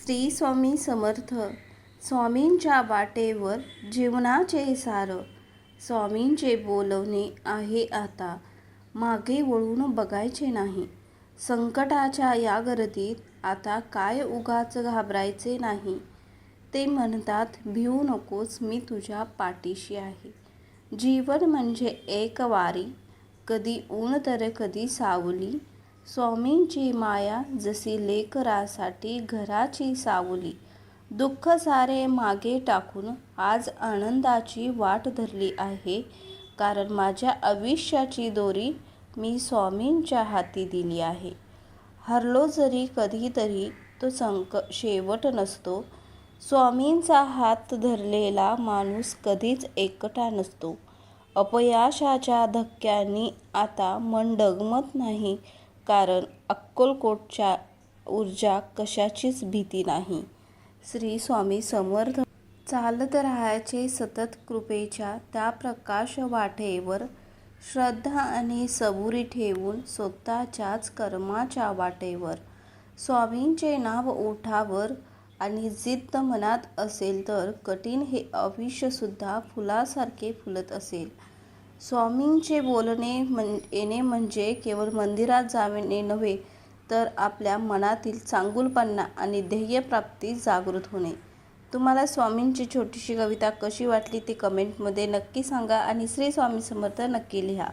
श्री स्वामी समर्थ. स्वामींच्या वाटेवर जीवनाचे सार. स्वामींचे बोलवणे आहे आता, मागे वळून बघायचे नाही. संकटाच्या या गर्दीत आता काय उगाच घाबरायचे नाही. ते म्हणतात भिवू नकोस, मी तुझ्या पाठीशी आहे. जीवन म्हणजे एक वारी, कधी ऊन तर कधी सावली. स्वामींची माया जशी लेकरासाठी घराची सावली. दुःख सारे मागे टाकून आज आनंदाची वाट धरली आहे, कारण माझ्या आयुष्याची दोरी मी स्वामींच्या हाती दिली आहे. हरलो जरी कधीतरी तो शेवट नसतो. स्वामींचा हात धरलेला माणूस कधीच एकटा नसतो. अपयशाच्या धक्क्यांनी आता मन डगमत नाही, कारण अक्कलकोटच्या ऊर्जा कशाचीच भीती नाही. श्री स्वामी समर्थ. चालत राहायचे सतत कृपेच्या त्या प्रकाश वाटेवर, श्रद्धा आणि सबुरी ठेवून स्वतःच्याच कर्माच्या वाटेवर. स्वामींचे नाव ओठावर आणि जिद्द मनात असेल तर कठीण हे आयुष्यसुद्धा फुलासारखे फुलत असेल. स्वामींचे बोलणे येणे म्हणजे केवळ मंदिरात जाणे नव्हे, तर आपल्या मनातील चांगुलपणा आणि ध्येयप्राप्ती जागृत होणे. तुम्हाला स्वामींची छोटीशी कविता कशी वाटली ते कमेंटमध्ये नक्की सांगा आणि श्री स्वामी समर्थ नक्की लिहा.